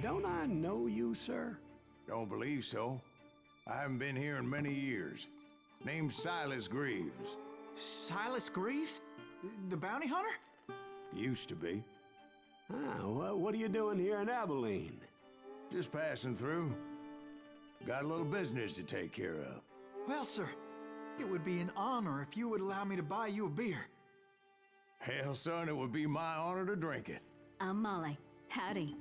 Don't I know you, sir? Don't believe so. I haven't been here in many years. Name's Silas Greaves. Silas Greaves? The bounty hunter? Used to be. Ah, what are you doing here in Abilene? Just passing through. Got a little business to take care of. Well, sir, it would be an honor if you would allow me to buy you a beer. Hell, son, it would be my honor to drink it. I'm Molly. Howdy.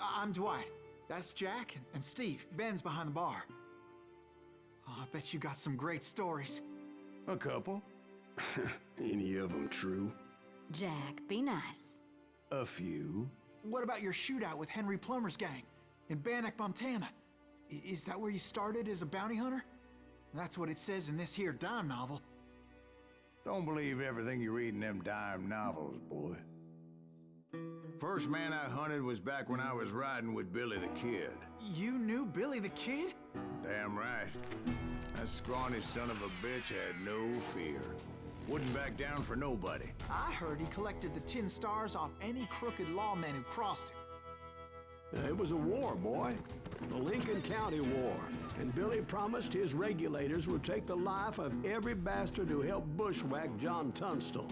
I'm Dwight. That's Jack and Steve. Ben's behind the bar. Oh, I bet you got some great stories. A couple. Any of them true? Jack, be nice. A few. What about your shootout with Henry Plummer's gang in Bannock, Montana? Is that where you started as a bounty hunter? That's what it says in this here dime novel. Don't believe everything you read in them dime novels, boy. First man I hunted was back when I was riding with Billy the Kid. You knew Billy the Kid? Damn right. That scrawny son of a bitch had no fear. Wouldn't back down for nobody. I heard he collected the 10 stars off any crooked lawmen who crossed him. It was a war, boy. The Lincoln County War. And Billy promised his regulators would take the life of every bastard who helped bushwhack John Tunstall.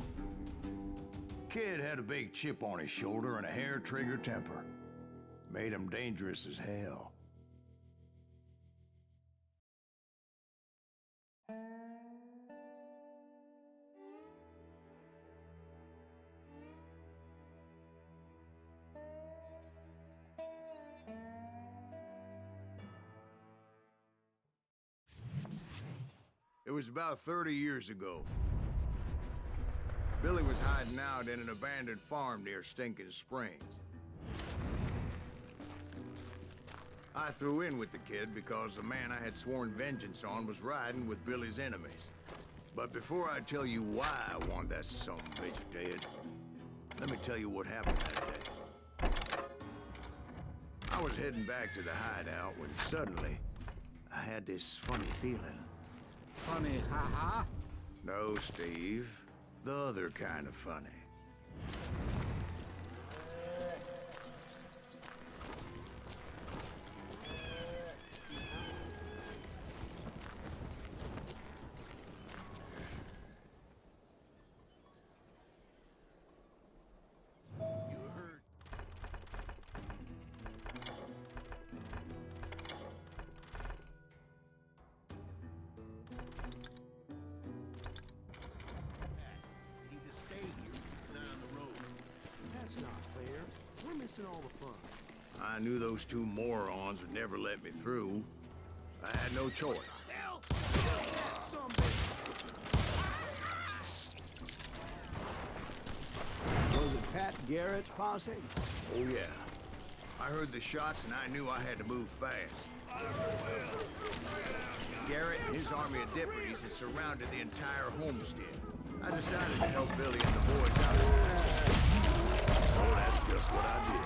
Kid had a big chip on his shoulder and a hair-trigger temper. Made him dangerous as hell. It was about 30 years ago. Billy was hiding out in an abandoned farm near Stinking Springs. I threw in with the kid because the man I had sworn vengeance on was riding with Billy's enemies. But before I tell you why I want that son of a bitch dead, let me tell you what happened that day. I was heading back to the hideout when suddenly I had this funny feeling. Funny, ha-ha? No, Steve. The other kind of funny. All the fun. I knew those two morons would never let me through. I had no choice. Was it Pat Garrett's posse? Oh, yeah. I heard the shots and I knew I had to move fast. Garrett and his army of deputies had surrounded the entire homestead. I decided to help Billy and the boys out. So that's just what I did.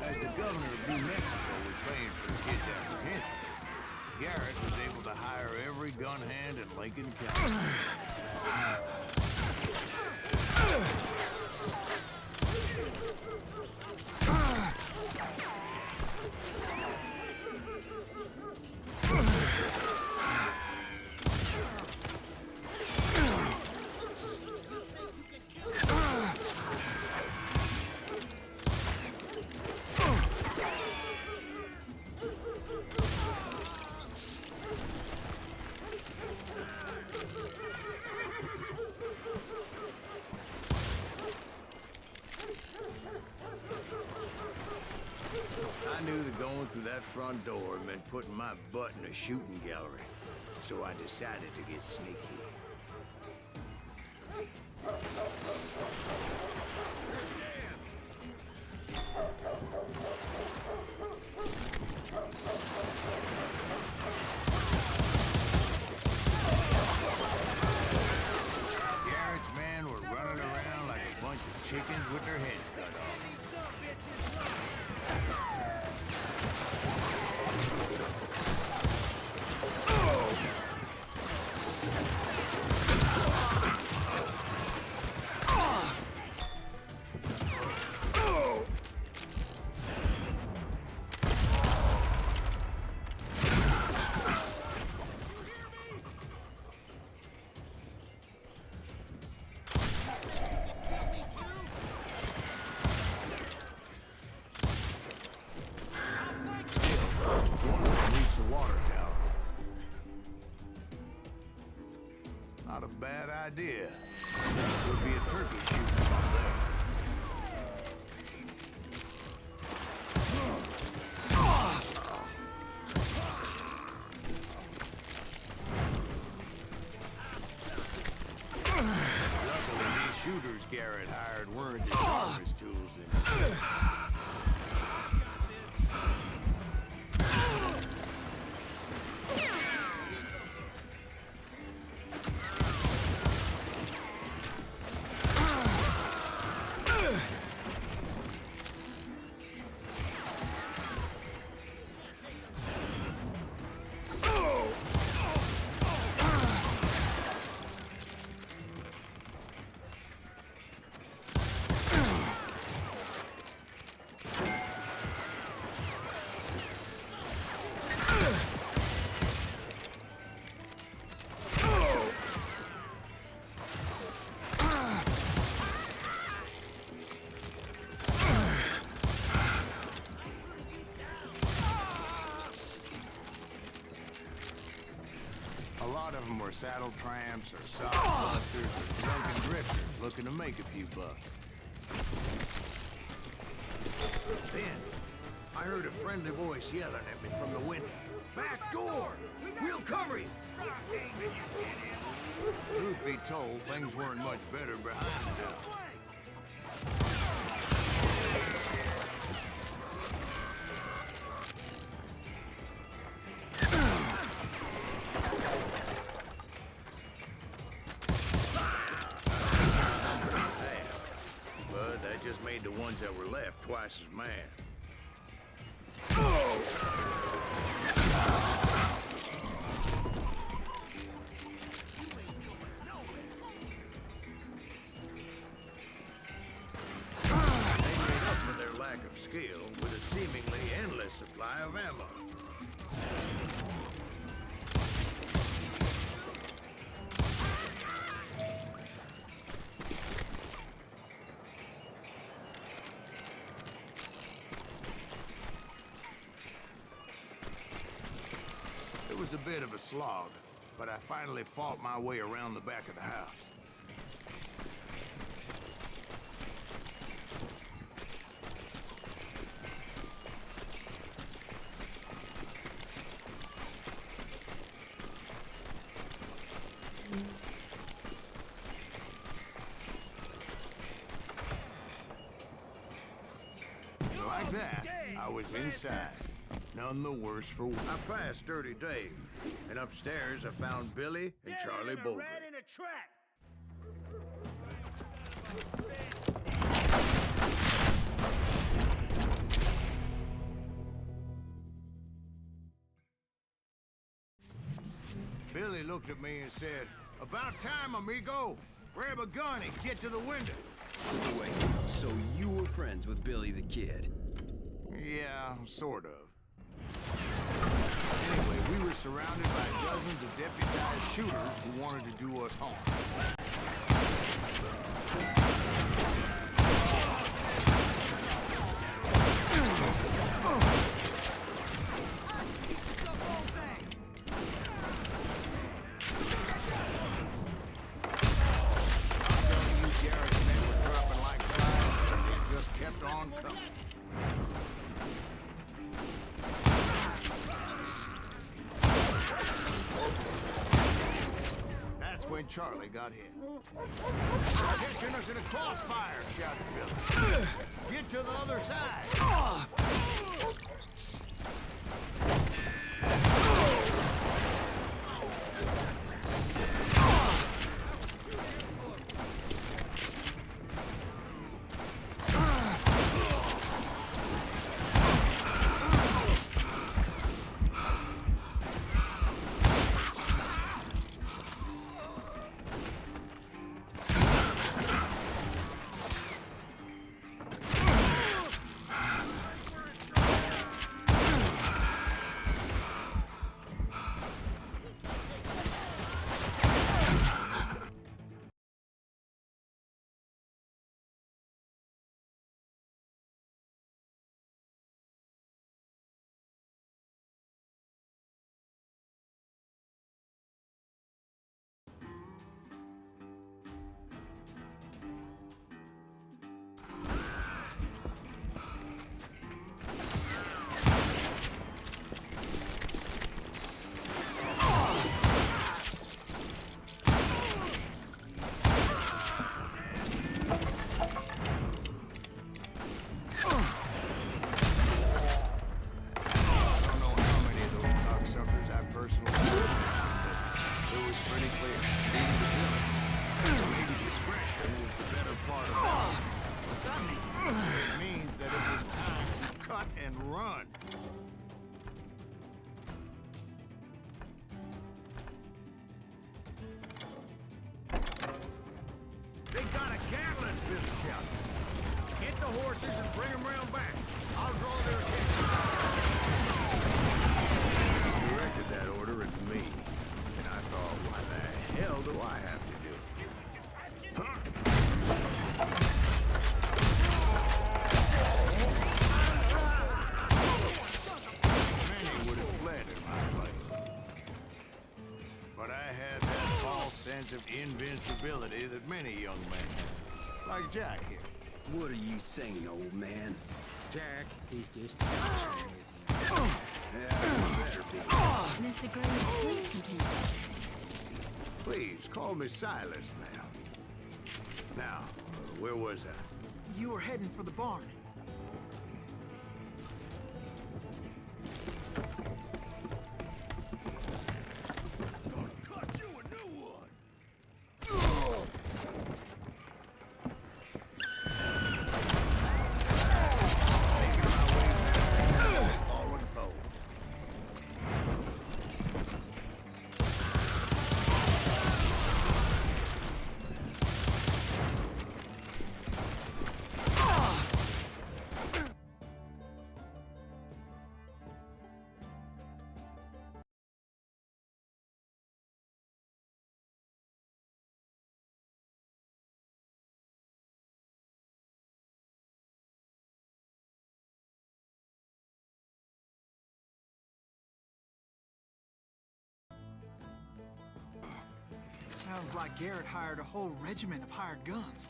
As the governor of New Mexico was paying for the kid's apprehension, Garrett was able to hire every gun hand in Lincoln County. I knew that going through that front door meant putting my butt in a shooting gallery, so I decided to get sneaky. Garrett's men were running around like a bunch of chickens with their heads cut off. idea. Could be a turkey shooting up there. Luckily, these shooters Garrett hired weren't the sharpest tools in. A lot of them were saddle tramps or sock busters or drunken drifters looking to make a few bucks. Then, I heard a friendly voice yelling at me from the window. Back door! We'll cover you! Truth be told, things weren't much better behind us. But that just made the ones that were left twice as mad. Of skill with a seemingly endless supply of ammo. It was a bit of a slog, but I finally fought my way around the back of the house. Like that, I was inside. None the worse for wear. I passed Dirty Dave, and upstairs I found Billy and Charlie Bolger. Billy looked at me and said, "About time, amigo. Grab a gun and get to the window." Wait, so you were friends with Billy the Kid? Yeah, sort of. Anyway, we were surrounded by dozens of deputized shooters who wanted to do us harm. Kept on coming. That's when Charlie got hit. Catching us in a crossfire, shouted Billy. Get to the other side. and run. They got a Gatling, Billy shouted. Get the horses and bring them round back. I'll draw their attention. He directed that order at me, and I thought, why the hell do I have to do it? Huh? Many would have fled in my place. But I had that false sense of invincibility that many young men have. Like Jack here. What are you saying, old man? Jack, he's just messing with you. Yeah, you better be. Mr. Graves, please continue. Please, call me Silas, ma'am. Now, where was I? You were heading for the barn. Gonna cut you a new one! Making my way back to fallen foes. Sounds like Garrett hired a whole regiment of hired guns.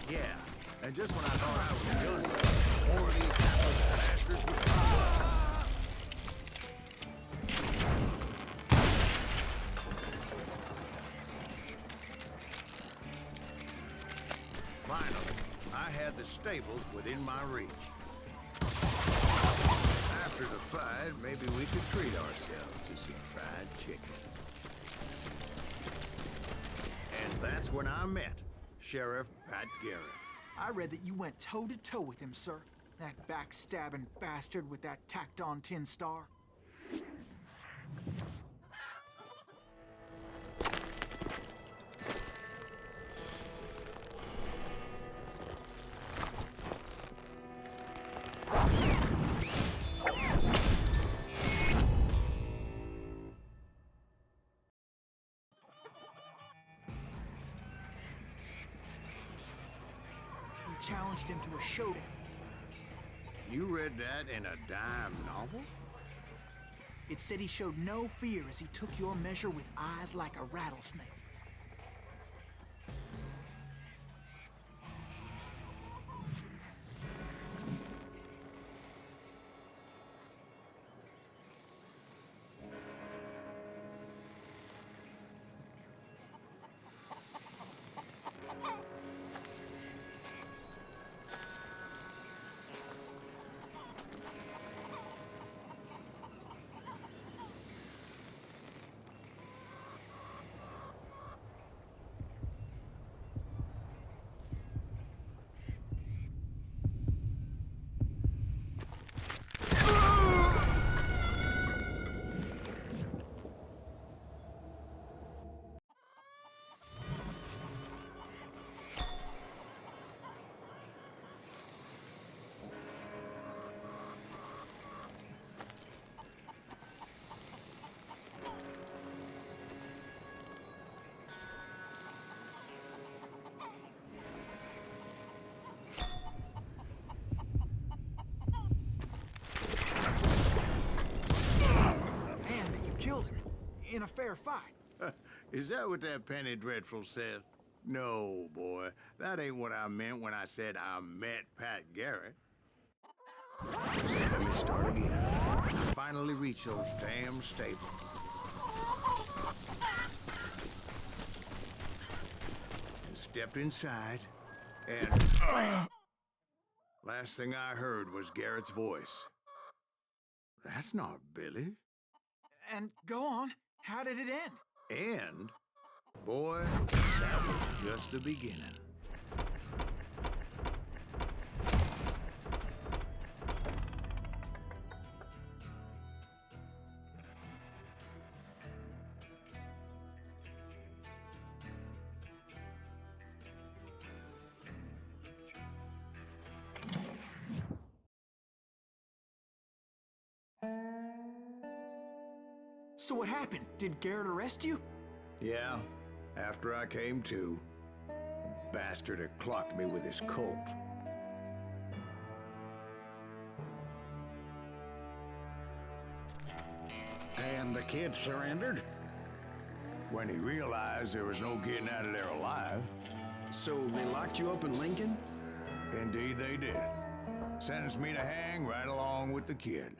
Yeah, and just when I thought I was done, more of these hapless bastards would come up. Finally, I had the stables within my reach. After the fight, maybe we could treat ourselves to some fried chicken. And that's when I met Sheriff Pat Garrett. I read that you went toe-to-toe with him, sir. That backstabbing bastard with that tacked-on tin star. Challenged him to a showdown. You read that in a dime novel? It said he showed no fear as he took your measure with eyes like a rattlesnake. In a fair fight. Is that what that Penny Dreadful said? No, boy. That ain't what I meant when I said I met Pat Garrett. So let me start again. I finally reached those damn stables. And stepped inside, and last thing I heard was Garrett's voice. That's not Billy. And go on. How did it end? And, boy, that was just the beginning. So what happened? Did Garrett arrest you? Yeah, after I came to, the bastard had clocked me with his Colt. And the kid surrendered? When he realized there was no getting out of there alive. So they locked you up in Lincoln? Indeed they did. Sentenced me to hang right along with the kid.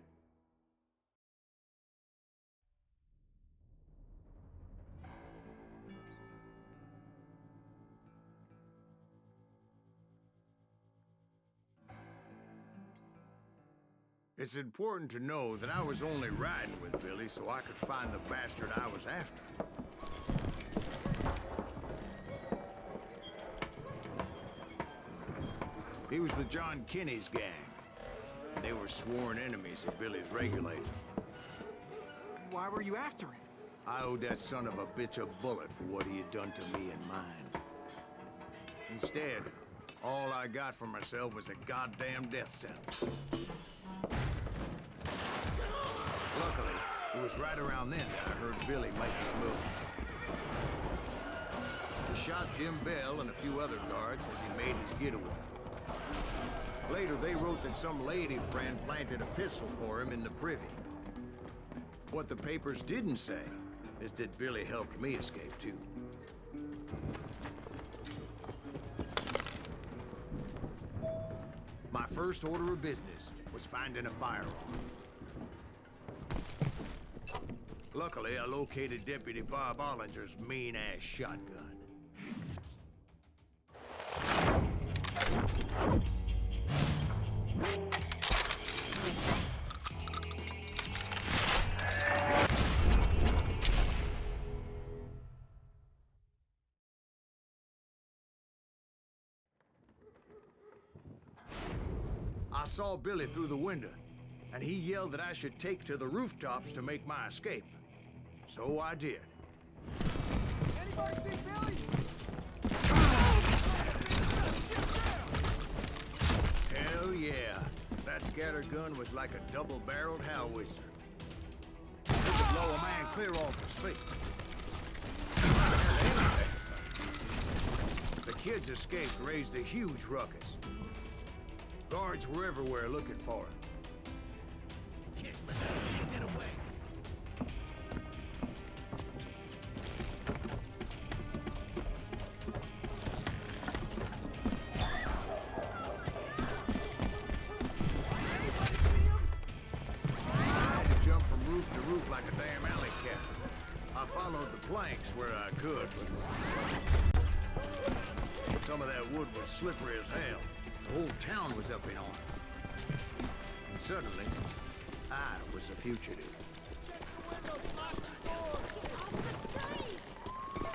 It's important to know that I was only riding with Billy so I could find the bastard I was after. He was with John Kinney's gang, and they were sworn enemies of Billy's regulators. Why were you after him? I owed that son of a bitch a bullet for what he had done to me and mine. Instead, all I got for myself was a goddamn death sentence. Luckily, it was right around then that I heard Billy make his move. He shot Jim Bell and a few other guards as he made his getaway. Later, they wrote that some lady friend planted a pistol for him in the privy. What the papers didn't say is that Billy helped me escape, too. My first order of business was finding a firearm. Luckily, I located Deputy Bob Ollinger's mean-ass shotgun. I saw Billy through the window, and he yelled that I should take to the rooftops to make my escape. So I did. Anybody see Billy? Hell yeah. That scattergun was like a double-barreled howitzer. It could blow a man clear off his feet. The kid's escape raised a huge ruckus. Guards were everywhere looking for him. Can't let that kid get away. Like a damn alley cat. I followed the planks where I could, but some of that wood was slippery as hell. The whole town was up in arms. And suddenly, I was a fugitive.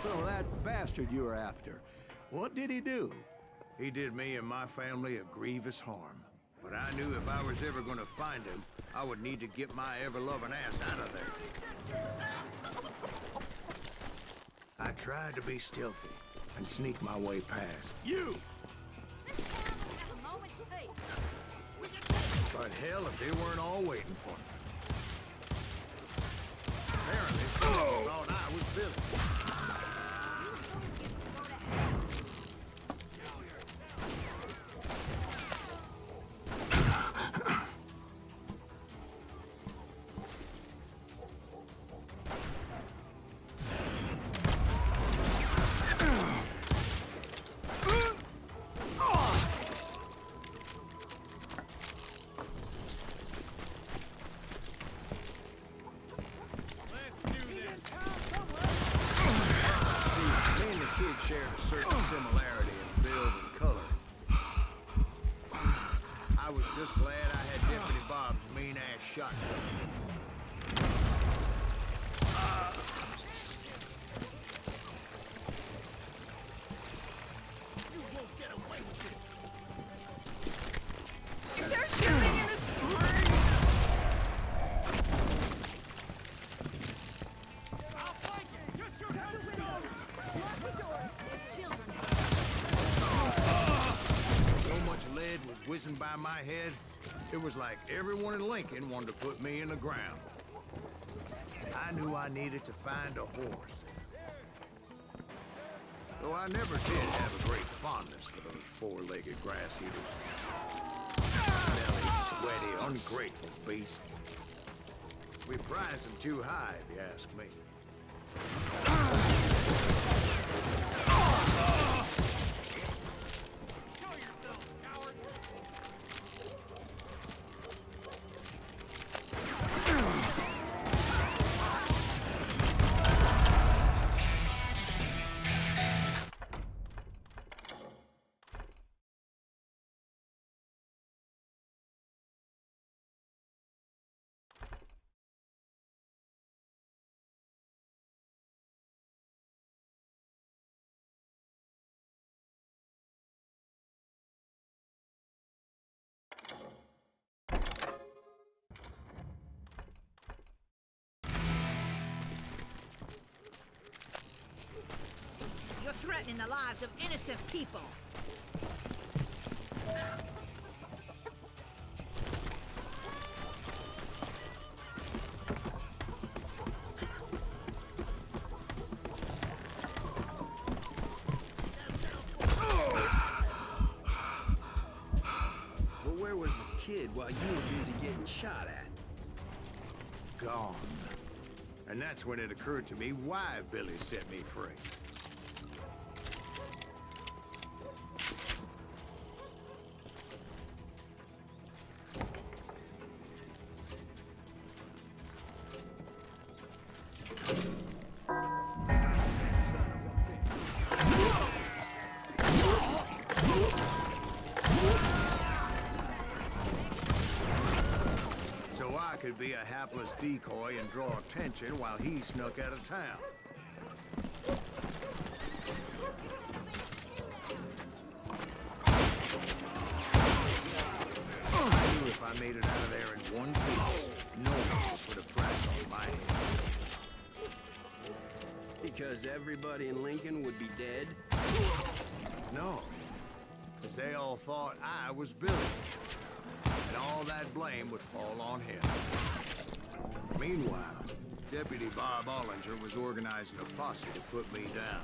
So that bastard you were after, what did he do? He did me and my family a grievous harm. But I knew if I was ever going to find him, I would need to get my ever-loving ass out of there. I tried to be stealthy and sneak my way past. You! But hell, if they weren't all waiting for me. Apparently, someone thought I was Billy. Shared a certain similarity in build and color. I was just glad I had Deputy Bob's mean-ass shotgun. behind my head, it was like everyone in Lincoln wanted to put me in the ground. I knew I needed to find a horse. Though I never did have a great fondness for those four-legged grass eaters. Smelly, sweaty, ungrateful beasts. We prize them too high, if you ask me. You're threatening the lives of innocent people. But where was the kid while you were busy getting shot at? Gone. And that's when it occurred to me why Billy set me free. So I could be a hapless decoy and draw attention while he snuck out of town. I knew if I made it out of there in one piece, no one would put a price on my head. Because everybody in Lincoln would be dead? No, because they all thought I was Billy. And all that blame would fall on him. Meanwhile, Deputy Bob Ollinger was organizing a posse to put me down.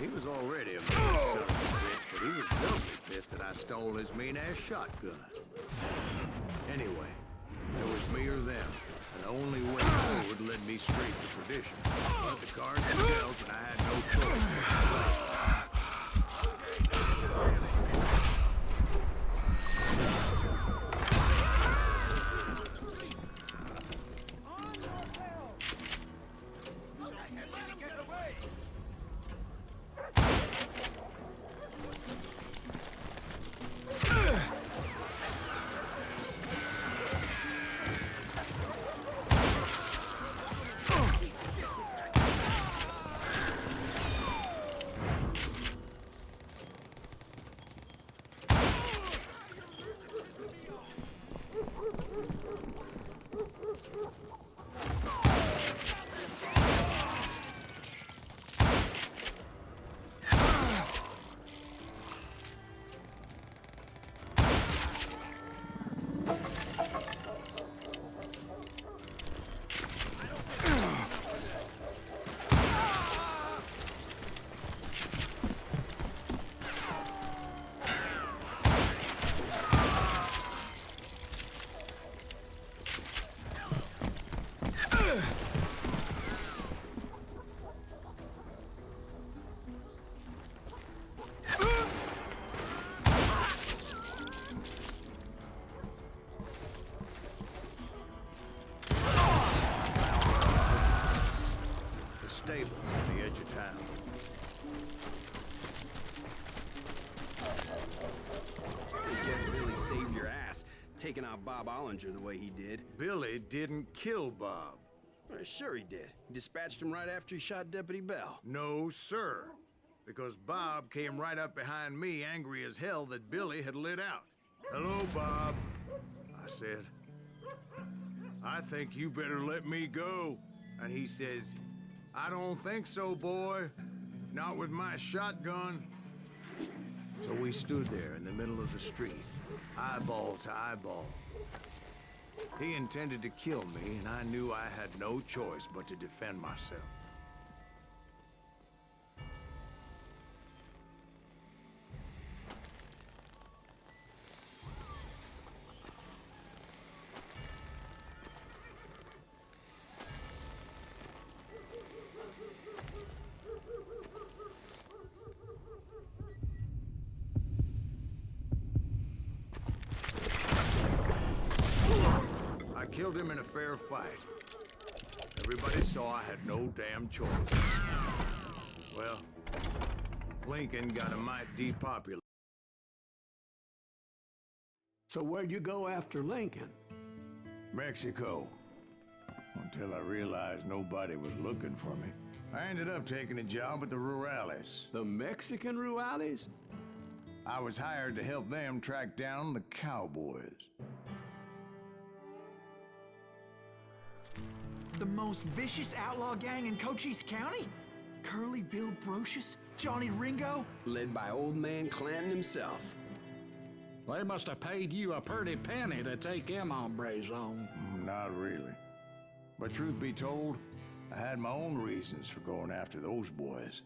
He was already a mean son of a bitch, but he was doubly pissed that I stole his mean-ass shotgun. Anyway, it was me or them, and the only way forward led me straight to perdition. But the cards were dealt, and I had no choice but to play. Stables at the edge of town. I guess Billy saved your ass, taking out Bob Ollinger the way he did. Billy didn't kill Bob. Well, sure he did. He dispatched him right after he shot Deputy Bell. No, sir. Because Bob came right up behind me, angry as hell that Billy had lit out. "Hello, Bob," I said. "I think you better let me go." And he says, "I don't think so, boy. Not with my shotgun." So we stood there in the middle of the street, eyeball to eyeball. He intended to kill me, and I knew I had no choice but to defend myself. I killed him in a fair fight. Everybody saw I had no damn choice. Well, Lincoln got a mite depopulated. So where'd you go after Lincoln? Mexico. Until I realized nobody was looking for me. I ended up taking a job at the Rurales. The Mexican Rurales? I was hired to help them track down the cowboys. The most vicious outlaw gang in Cochise County? Curly Bill Brocious? Johnny Ringo? Led by old man Clanton himself. They must have paid you a pretty penny to take them hombres on. Not really. But truth be told, I had my own reasons for going after those boys.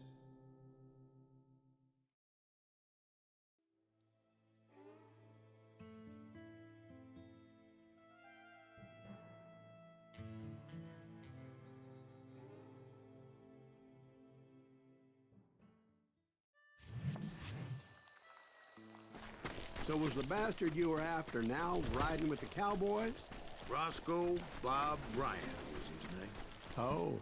So was the bastard you were after now riding with the cowboys? Roscoe Bob Bryant was his name. Oh.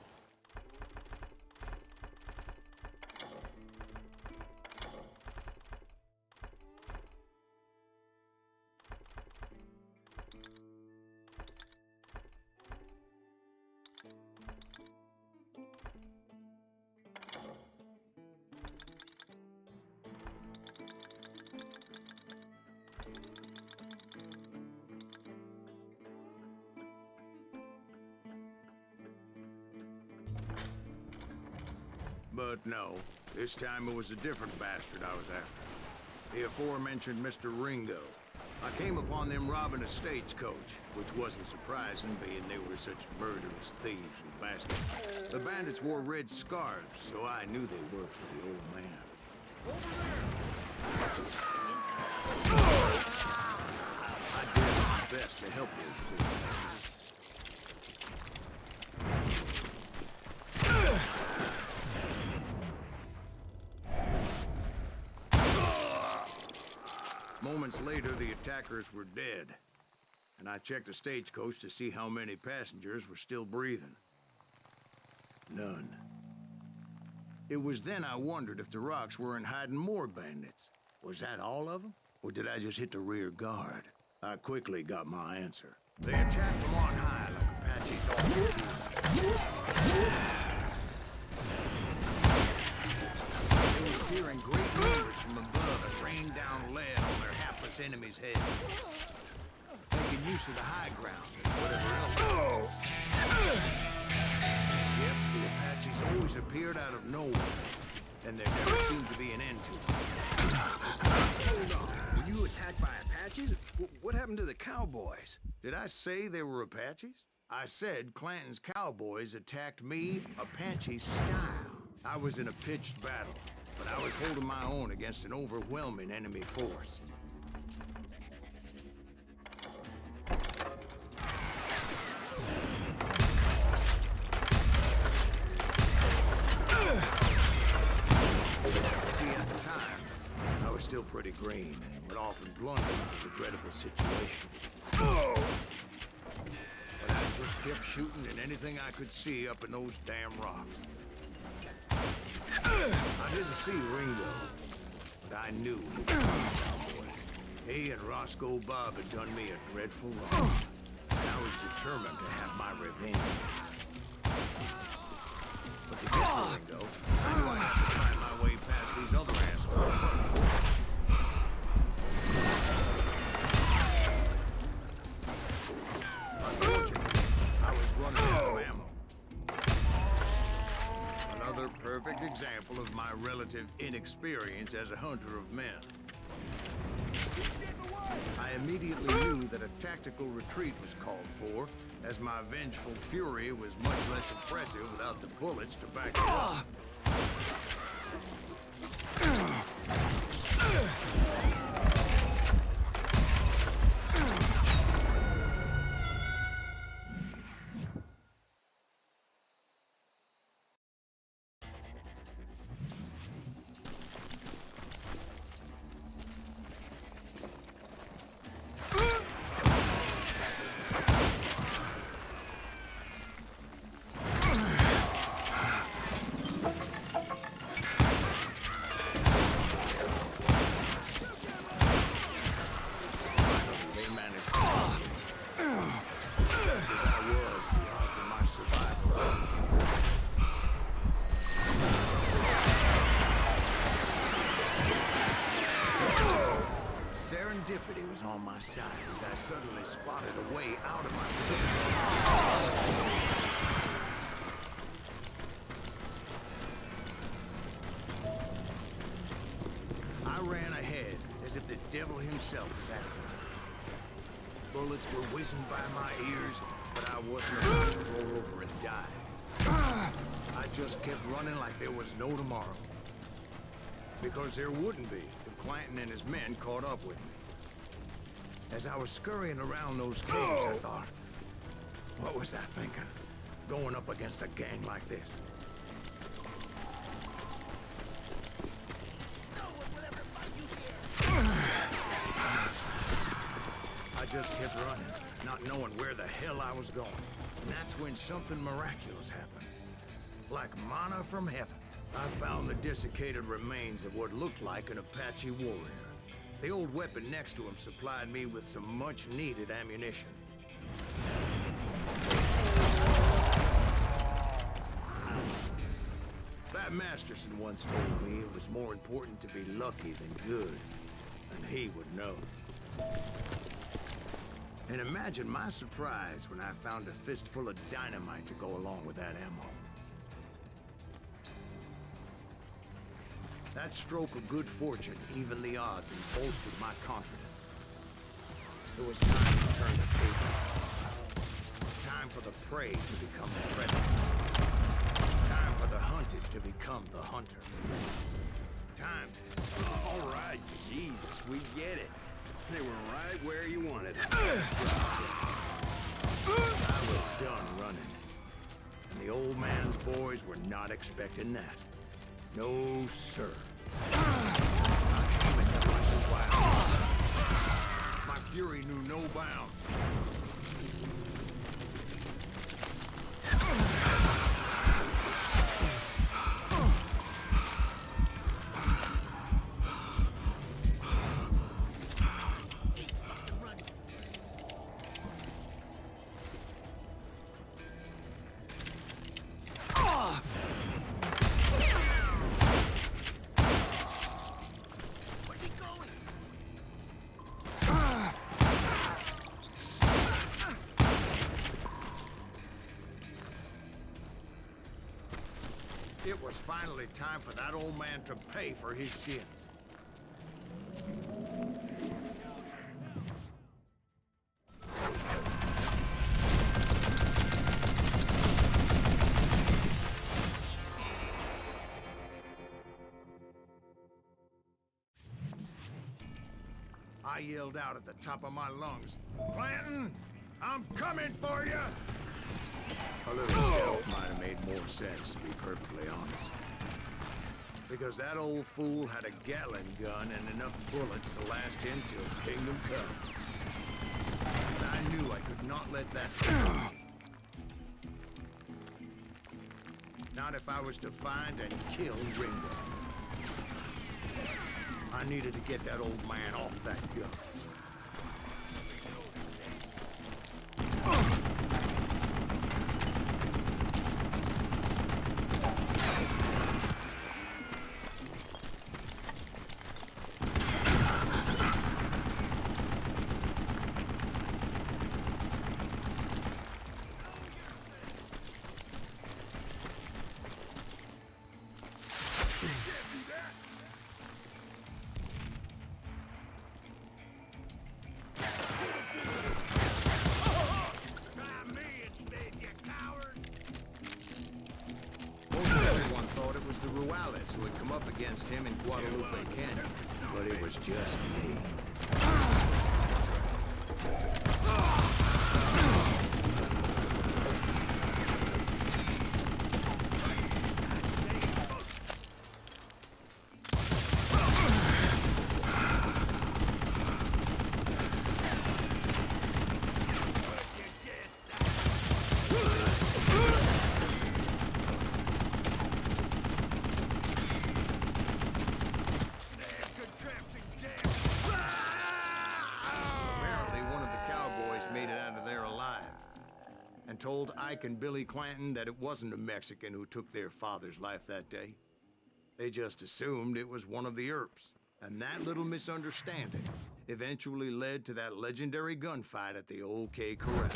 But no, this time it was a different bastard I was after. The aforementioned Mr. Ringo. I came upon them robbing a stagecoach, which wasn't surprising, being they were such murderous thieves and bastards. The bandits wore red scarves, so I knew they worked for the old man. I did my best to help those poor bastards. Moments later, the attackers were dead, and I checked the stagecoach to see how many passengers were still breathing. None. It was then I wondered if the rocks weren't hiding more bandits. Was that all of them? Or did I just hit the rear guard? I quickly got my answer. They attacked from on high like Apaches all do. They were hearing great numbers from above that rained down lead on their hapless enemies' heads. Making use of the high ground and whatever else. Yep, the Apaches always appeared out of nowhere, and there never seemed to be an end to it. Hold on. Were you attacked by Apaches? What happened to the cowboys? Did I say they were Apaches? I said Clanton's cowboys attacked me Apache style. I was in a pitched battle, but I was holding my own against an overwhelming enemy force. See, at the time, I was still pretty green and would often blunder into regrettable situations. But I just kept shooting at anything I could see up in those damn rocks. I didn't see Ringo, but I knew he was a cowboy. He and Roscoe Bob had done me a dreadful wrong, and I was determined to have my revenge. But to get to Ringo, I knew I had to find my way past these other assholes first. Unfortunately, I was running out of ammo. Another perfect example of my relative inexperience as a hunter of men. I I immediately knew that a tactical retreat was called for, as my vengeful fury was much less impressive without the bullets to back it up. Serendipity was on my side as I suddenly spotted a way out of my I ran ahead as if the devil himself was after me. Bullets were whizzing by my ears, but I wasn't about to roll over and die. I just kept running like there was no tomorrow. Because there wouldn't be if Clanton and his men caught up with me. As I was scurrying around those caves, I thought, what was I thinking? Going up against a gang like this? I just kept running, not knowing where the hell I was going. And that's when something miraculous happened. Like manna from heaven. I found the desiccated remains of what looked like an Apache warrior. The old weapon next to him supplied me with some much-needed ammunition. That Masterson once told me it was more important to be lucky than good, and he would know. And imagine my surprise when I found a fistful of dynamite to go along with that ammo. That stroke of good fortune evened the odds and bolstered my confidence. It was time to turn the tables. Time for the prey to become the predator. Time for the hunted to become the hunter. Time. All right, Jesus, we get it. They were right where you wanted them. I was done running. And the old man's boys were not expecting that. No, sir. I came at them like a wild. My fury knew no bounds. It was finally time for that old man to pay for his sins. I yelled out at the top of my lungs, "Clanton, I'm coming for you!" A little stealth might have made more sense, to be perfectly honest. Because that old fool had a Gatling gun and enough bullets to last him till Kingdom Come. And I knew I could not let that happen. Not if I was to find and kill Ringo. I needed to get that old man off that gun. Juarez who had come up against him in Guadalupe Canyon, but it was just me. Told Ike and Billy Clanton that it wasn't a Mexican who took their father's life that day. They just assumed it was one of the Earps. And that little misunderstanding eventually led to that legendary gunfight at the OK Corral.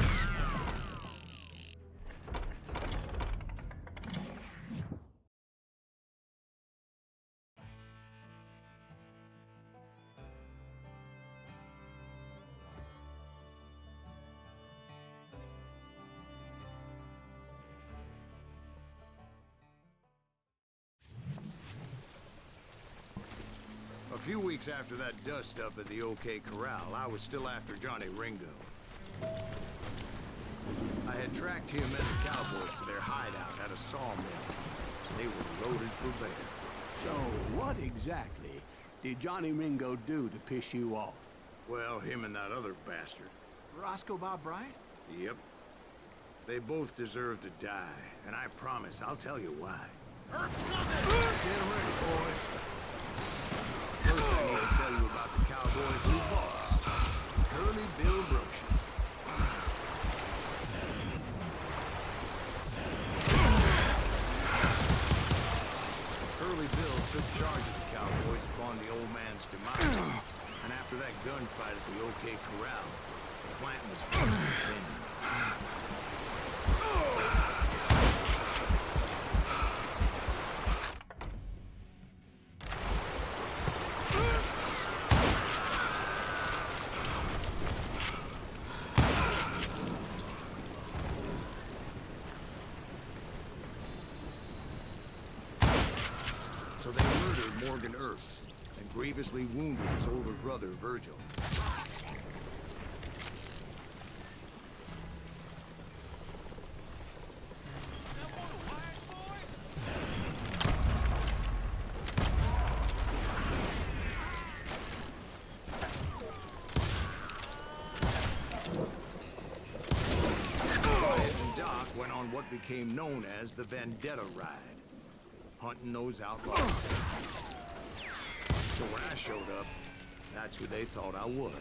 A few weeks after that dust-up at the OK Corral, I was still after Johnny Ringo. I had tracked him and the cowboys to their hideout at a sawmill. They were loaded for bear. So, what exactly did Johnny Ringo do to piss you off? Well, him and that other bastard. Roscoe Bob Bryant? Yep. They both deserve to die, and I promise I'll tell you why. Get ready, boys. First, I need to tell you about the Cowboys' new boss, Curly Bill Brocious. Curly Bill took charge of the Cowboys upon the old man's demise, and after that gunfight at the OK Corral, the plant was finished. So they murdered Morgan Earth and grievously wounded his older brother, Virgil. Wyatt and Doc went on what became known as the Vendetta Ride, hunting those outlaws. So when I showed up, that's who they thought I was.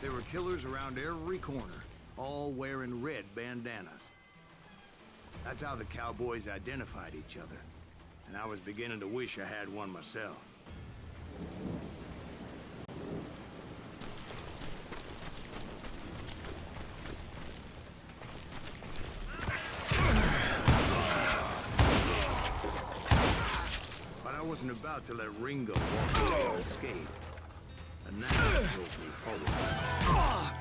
There were killers around every corner, all wearing red bandanas. That's how the cowboys identified each other, and I was beginning to wish I had one myself. But I wasn't about to let Ringo walk away unscathed. And that drove me forward.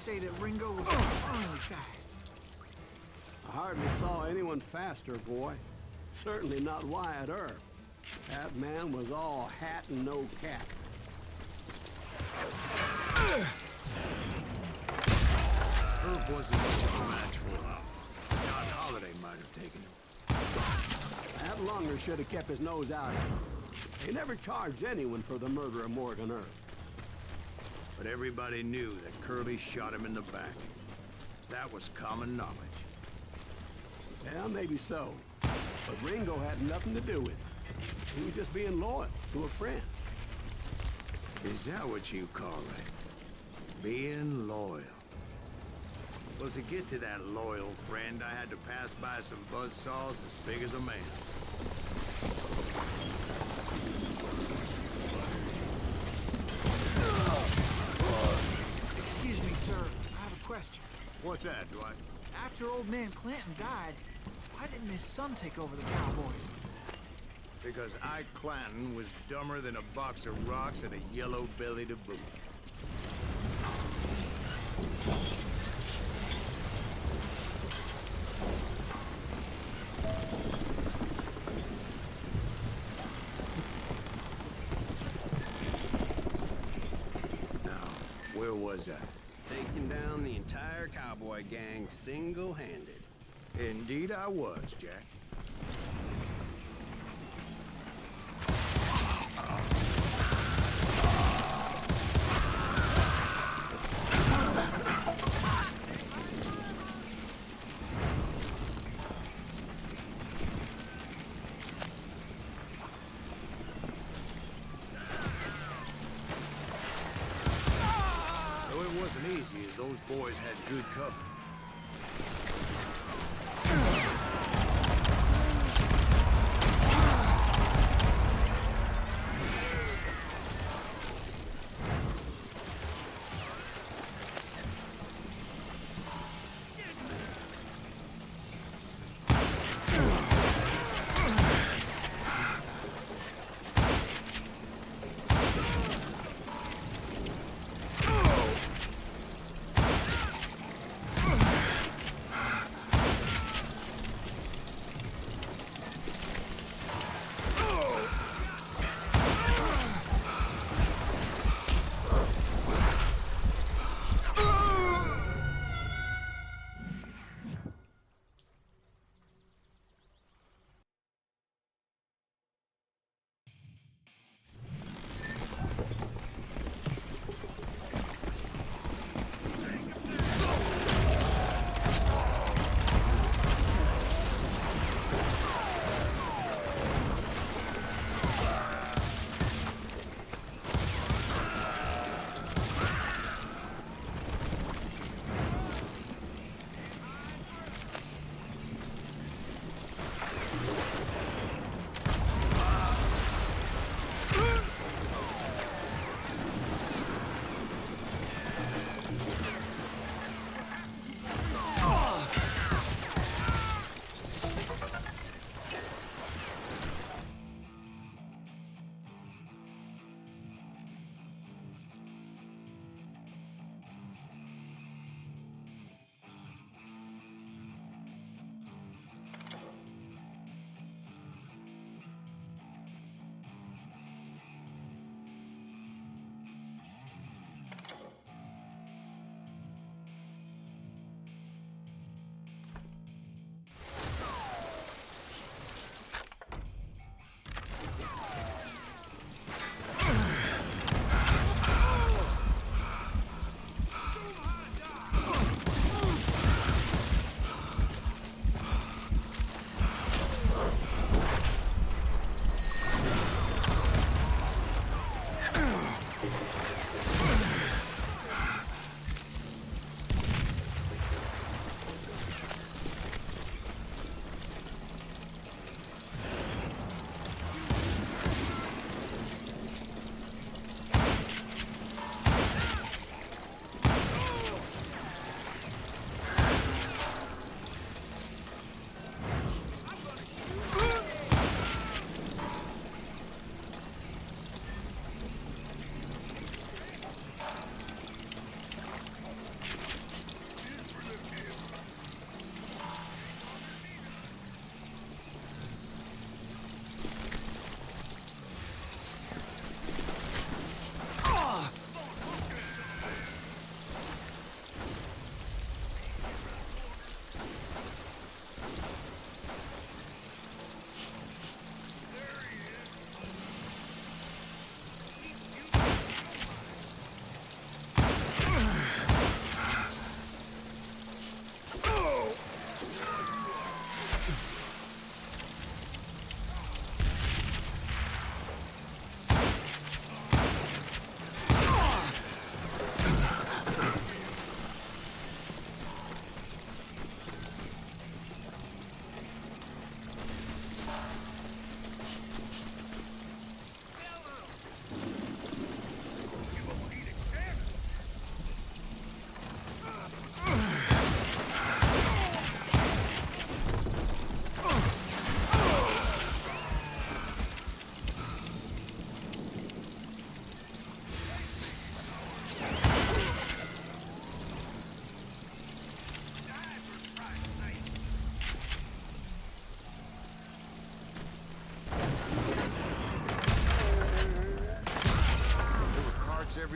say that Ringo was really fast. I hardly saw anyone faster, boy. Certainly not Wyatt Earp. That man was all hat and no cap. Earp wasn't much of a match for him. John Holiday might have taken him. That Lunger should have kept his nose out of it. They never charged anyone for the murder of Morgan Earp. But everybody knew that Curly shot him in the back. That was common knowledge. Yeah, maybe so. But Ringo had nothing to do with it. He was just being loyal to a friend. Is that what you call it? Being loyal? Well, to get to that loyal friend, I had to pass by some buzzsaws as big as a man. Excuse me, sir. I have a question. What's that, Dwight? After old man Clanton died, why didn't his son take over the Cowboys? Because Ike Clanton was dumber than a box of rocks and a yellow belly to boot. Now, where was I? Taking down the entire cowboy gang single-handed. Indeed I was, Jack. Though it wasn't easy, as those boys had good cover.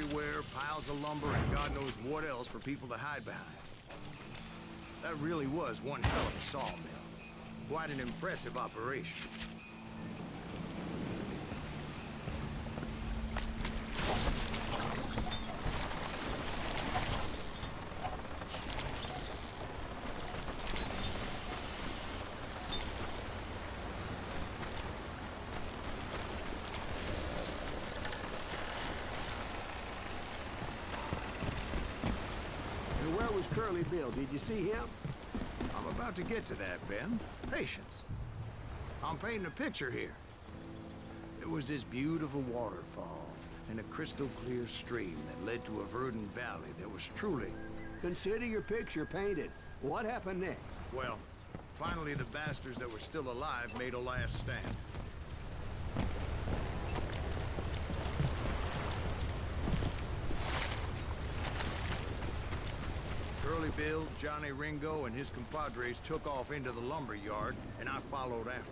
everywhere, piles of lumber, and God knows what else for people to hide behind. That really was one hell of a sawmill. Quite an impressive operation. Curly Bill, did you see him? I'm about to get to that, Ben. Patience. I'm painting a picture here. There was this beautiful waterfall and a crystal clear stream that led to a verdant valley that was truly... Consider your picture painted. What happened next? Well, finally the bastards that were still alive made a last stand. Curly Bill, Johnny Ringo, and his compadres took off into the lumber yard, and I followed after.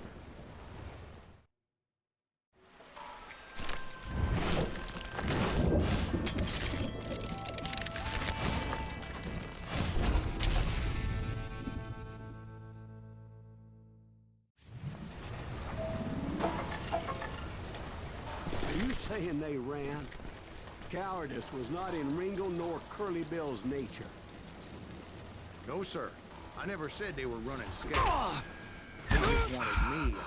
Are you saying they ran? Cowardice was not in Ringo nor Curly Bill's nature. No, sir. I never said they were running scared. They just wanted me,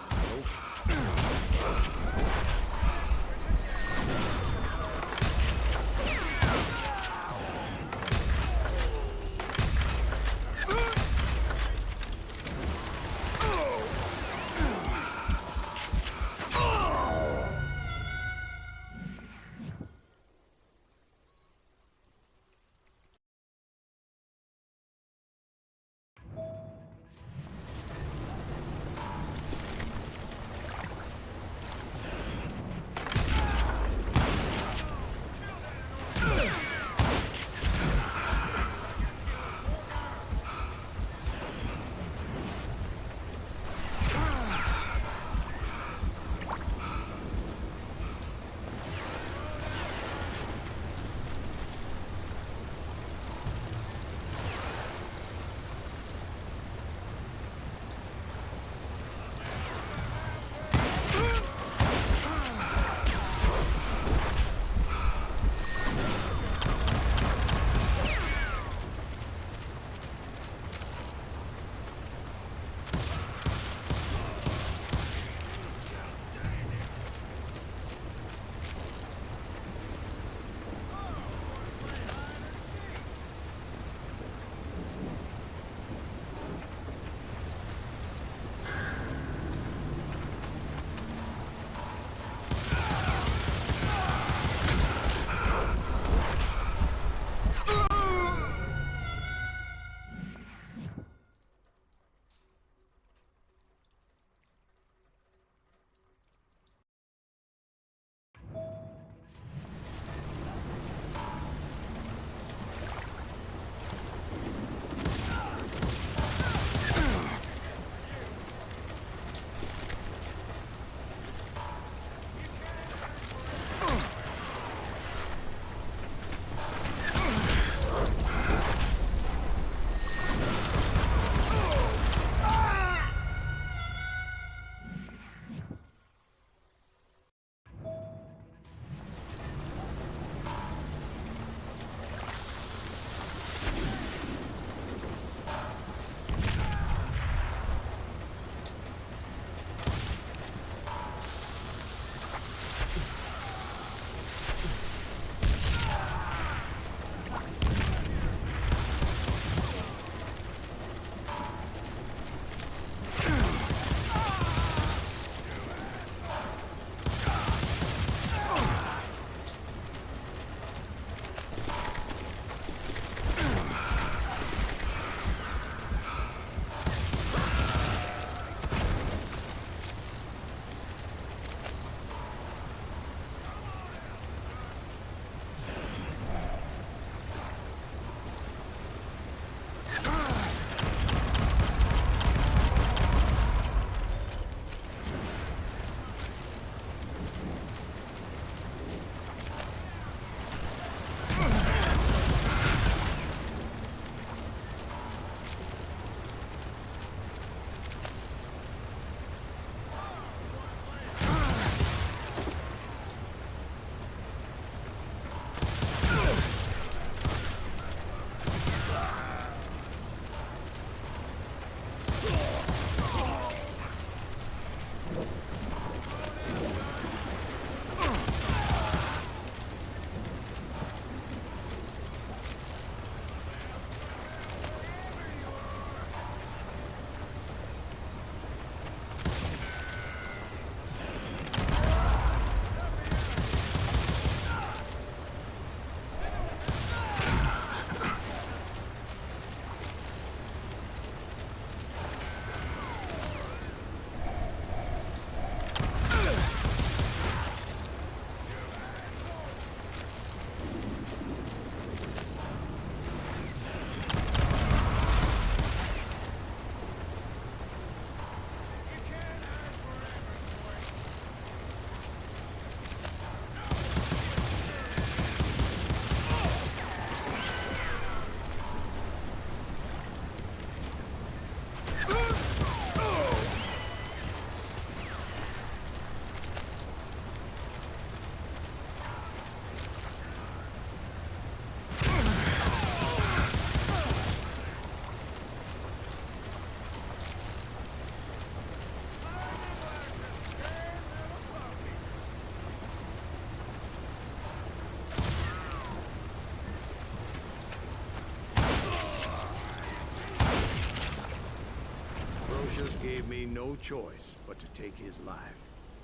Lucius gave me no choice but to take his life.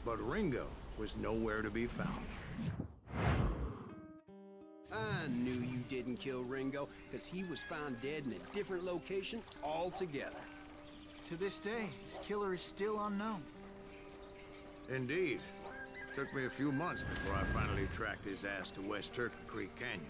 But Ringo was nowhere to be found. I knew you didn't kill Ringo, because he was found dead in a different location altogether. To this day, his killer is still unknown. Indeed. Took me a few months before I finally tracked his ass to West Turkey Creek Canyon.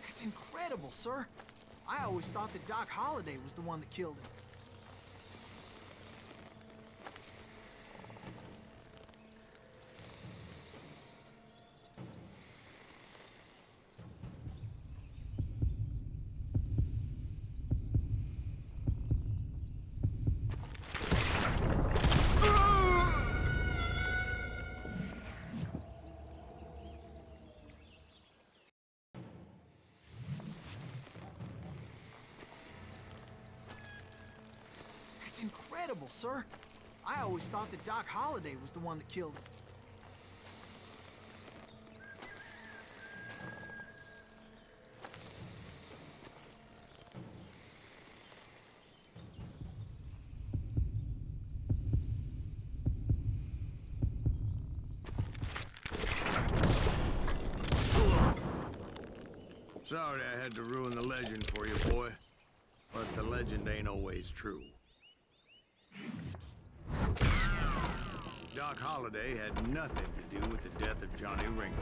That's incredible, sir. I always thought that Doc Holliday was the one that killed him. That's incredible, sir. I always thought that Doc Holliday was the one that killed him. Sorry I had to ruin the legend for you, boy. But the legend ain't always true. Doc Holliday had nothing to do with the death of Johnny Ringo.